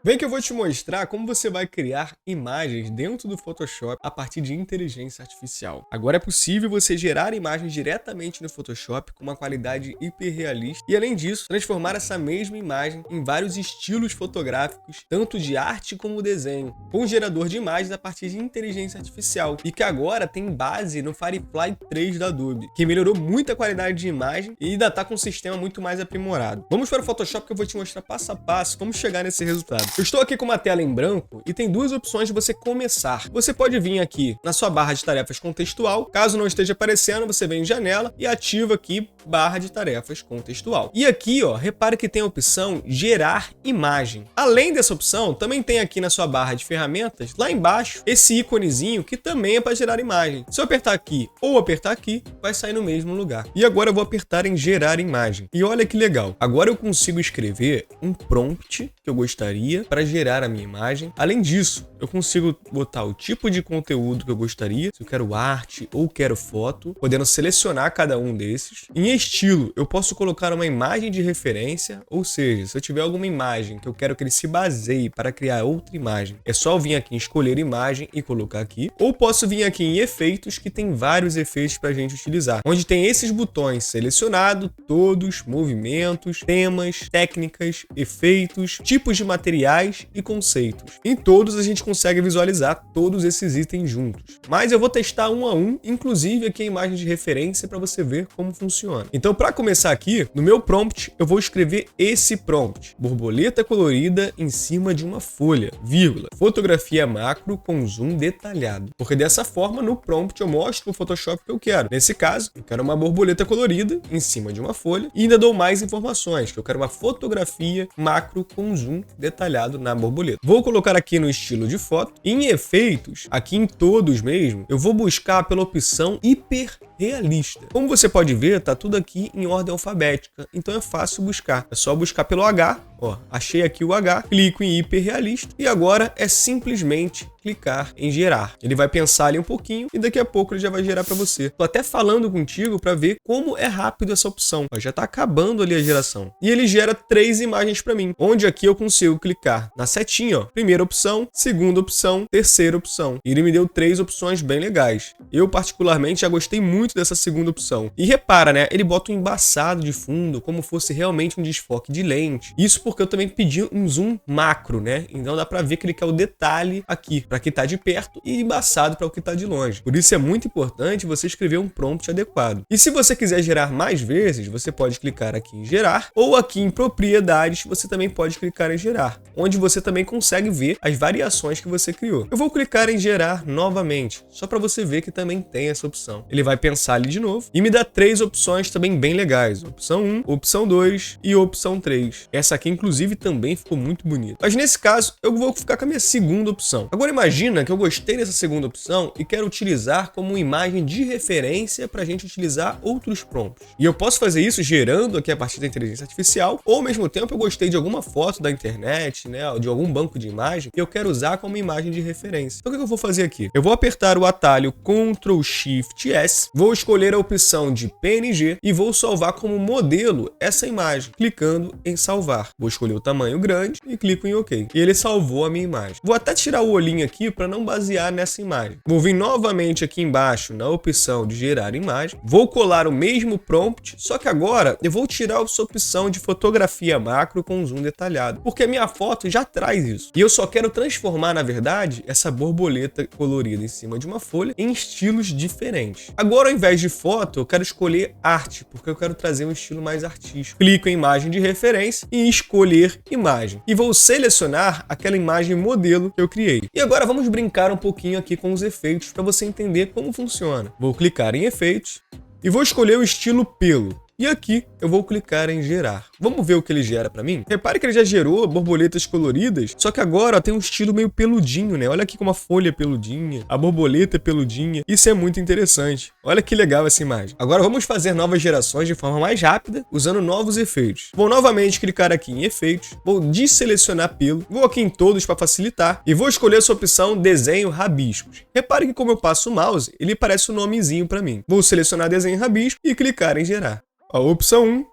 Vem que eu vou te mostrar como você vai criar imagens dentro do Photoshop a partir de inteligência artificial. Agora é possível você gerar imagens diretamente no Photoshop com uma qualidade hiperrealista e, além disso, transformar essa mesma imagem em vários estilos fotográficos, tanto de arte como desenho, com um gerador de imagens a partir de inteligência artificial e que agora tem base no Firefly 3 da Adobe, que melhorou muito a qualidade de imagem e ainda está com um sistema muito mais aprimorado. Vamos para o Photoshop que eu vou te mostrar passo a passo como chegar nesse resultado. Eu estou aqui com uma tela em branco e tem duas opções de você começar. Você pode vir aqui na sua barra de tarefas contextual. Caso não esteja aparecendo, você vem em janela e ativa aqui barra de tarefas contextual. E aqui, ó, repare que tem a opção gerar imagem. Além dessa opção, também tem aqui na sua barra de ferramentas, lá embaixo, esse íconezinho que também é para gerar imagem. Se eu apertar aqui ou apertar aqui, vai sair no mesmo lugar. E agora eu vou apertar em gerar imagem. E olha que legal. Agora eu consigo escrever um prompt que eu gostaria para gerar a minha imagem. Além disso, eu consigo botar o tipo de conteúdo que eu gostaria, se eu quero arte ou quero foto, podendo selecionar cada um desses. Em estilo, eu posso colocar uma imagem de referência, ou seja, se eu tiver alguma imagem que eu quero que ele se baseie para criar outra imagem, é só eu vir aqui em escolher imagem e colocar aqui. Ou posso vir aqui em efeitos, que tem vários efeitos para a gente utilizar, onde tem esses botões selecionado, todos, movimentos, temas, técnicas, efeitos, tipos de materiais e conceitos. Em todos a gente consegue visualizar todos esses itens juntos. Mas eu vou testar um a um, inclusive aqui a imagem de referência para você ver como funciona. Então, para começar aqui, no meu prompt, eu vou escrever esse prompt: borboleta colorida em cima de uma folha, vírgula, fotografia macro com zoom detalhado. Porque dessa forma, no prompt eu mostro o Photoshop que eu quero. Nesse caso, eu quero uma borboleta colorida em cima de uma folha e ainda dou mais informações, que eu quero uma fotografia macro com zoom detalhado na borboleta. Vou colocar aqui no estilo de foto. Em efeitos, aqui em todos mesmo, eu vou buscar pela opção hiperrealista. Como você pode ver, tá tudo aqui em ordem alfabética, então é fácil buscar. É só buscar pelo H, ó, achei aqui o H, clico em hiperrealista e agora é simplesmente clicar em gerar. Ele vai pensar ali um pouquinho e daqui a pouco ele já vai gerar para você. Tô até falando contigo para ver como é rápido essa opção. Ó, já tá acabando ali a geração. E ele gera 3 imagens para mim, onde aqui eu consigo clicar na setinha, ó, primeira opção, segunda opção, terceira opção. E ele me deu 3 opções bem legais. Eu particularmente já gostei muito dessa segunda opção. E repara, né, ele bota um embaçado de fundo, como fosse realmente um desfoque de lente. Isso porque eu também pedi um zoom macro, né? Então dá para ver que ele quer o detalhe aqui, para que tá de perto e embaçado para o que tá de longe. Por isso é muito importante você escrever um prompt adequado. E se você quiser gerar mais vezes, você pode clicar aqui em gerar, ou aqui em propriedades você também pode clicar em gerar, onde você também consegue ver as variações que você criou. Eu vou clicar em gerar novamente, só para você ver que também tem essa opção. Ele vai pensar ali de novo e me dá 3 opções também bem legais: opção 1, opção 2 e opção 3. Essa aqui inclusive também ficou muito bonita. Mas nesse caso eu vou ficar com a minha segunda opção. Agora imagina que eu gostei dessa segunda opção e quero utilizar como uma imagem de referência para a gente utilizar outros prompts. E eu posso fazer isso gerando aqui a partir da inteligência artificial, ou ao mesmo tempo eu gostei de alguma foto da internet, né, ou de algum banco de imagem que eu quero usar como imagem de referência. Então o que eu vou fazer aqui? Eu vou apertar o atalho Ctrl Shift S, vou escolher a opção de PNG e vou salvar como modelo essa imagem, clicando em salvar. Vou escolher o tamanho grande e clico em OK. E ele salvou a minha imagem. Vou até tirar o olhinho aqui para não basear nessa imagem. Vou vir novamente aqui embaixo na opção de gerar imagem. Vou colar o mesmo prompt, só que agora eu vou tirar essa opção de fotografia macro com zoom detalhado, porque a minha foto já traz isso. E eu só quero transformar, na verdade, essa borboleta colorida em cima de uma folha em estilos diferentes. Agora, ao invés de foto, eu quero escolher arte, porque eu quero trazer um estilo mais artístico. Clico em imagem de referência e escolher imagem. E vou selecionar aquela imagem modelo que eu criei. E agora vamos brincar um pouquinho aqui com os efeitos para você entender como funciona. Vou clicar em efeitos e vou escolher o estilo pelo. E aqui eu vou clicar em gerar. Vamos ver o que ele gera para mim? Repare que ele já gerou borboletas coloridas, só que agora tem um estilo meio peludinho, né? Olha aqui como a folha é peludinha, a borboleta é peludinha. Isso é muito interessante. Olha que legal essa imagem. Agora vamos fazer novas gerações de forma mais rápida, usando novos efeitos. Vou novamente clicar aqui em efeitos, vou desselecionar pelo, vou aqui em todos para facilitar e vou escolher essa opção desenho rabiscos. Repare que como eu passo o mouse, ele parece um nomezinho para mim. Vou selecionar desenho rabisco e clicar em gerar. A opção 1,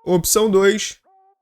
opção 2,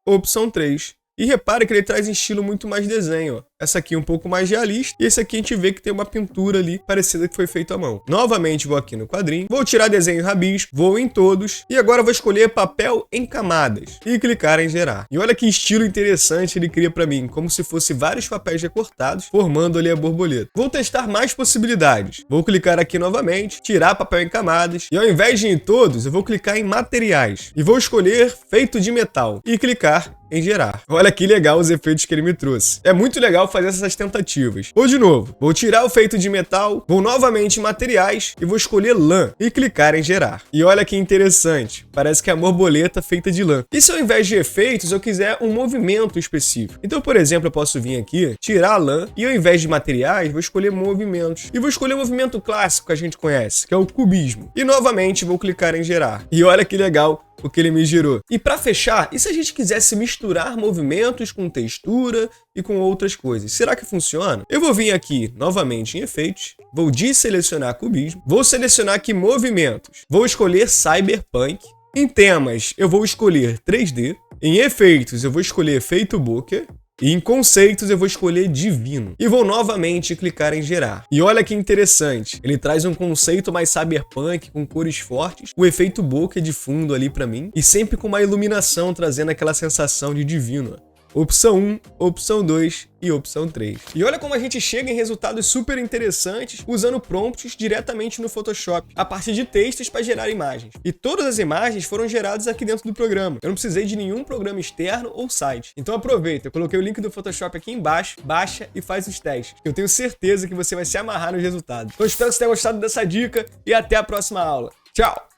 opção 3. E repara que ele traz em estilo muito mais desenho, ó. Essa aqui é um pouco mais realista e esse aqui a gente vê que tem uma pintura ali parecida que foi feita à mão. Novamente vou aqui no quadrinho, vou tirar desenho e rabisco, vou em todos e agora vou escolher papel em camadas e clicar em gerar. E olha que estilo interessante ele cria para mim, como se fosse vários papéis recortados formando ali a borboleta. Vou testar mais possibilidades. Vou clicar aqui novamente, tirar papel em camadas e ao invés de ir em todos, eu vou clicar em materiais e vou escolher feito de metal e clicar em gerar. Olha que legal os efeitos que ele me trouxe. É muito legal fazer essas tentativas. Vou de novo, vou tirar o feito de metal, vou novamente em materiais e vou escolher lã e clicar em gerar. E olha que interessante, parece que é a borboleta feita de lã. E se ao invés de efeitos eu quiser um movimento específico? Então, por exemplo, eu posso vir aqui, tirar a lã e ao invés de materiais vou escolher movimentos. E vou escolher o movimento clássico que a gente conhece, que é o cubismo. E novamente vou clicar em gerar. E olha que legal o que ele me gerou. E para fechar, e se a gente quisesse misturar movimentos com textura e com outras coisas? Será que funciona? Eu vou vir aqui novamente em efeitos, vou desselecionar cubismo, vou selecionar aqui movimentos, vou escolher cyberpunk, em temas eu vou escolher 3D, em efeitos eu vou escolher efeito bokeh, e em conceitos eu vou escolher divino. E vou novamente clicar em gerar. E olha que interessante, ele traz um conceito mais cyberpunk, com cores fortes, o efeito bokeh de fundo ali pra mim, e sempre com uma iluminação trazendo aquela sensação de divino. Opção 1, opção 2 e opção 3. E olha como a gente chega em resultados super interessantes usando prompts diretamente no Photoshop, a partir de textos para gerar imagens. E todas as imagens foram geradas aqui dentro do programa. Eu não precisei de nenhum programa externo ou site. Então aproveita, eu coloquei o link do Photoshop aqui embaixo, baixa e faz os testes. Eu tenho certeza que você vai se amarrar nos resultados. Então espero que você tenha gostado dessa dica e até a próxima aula. Tchau!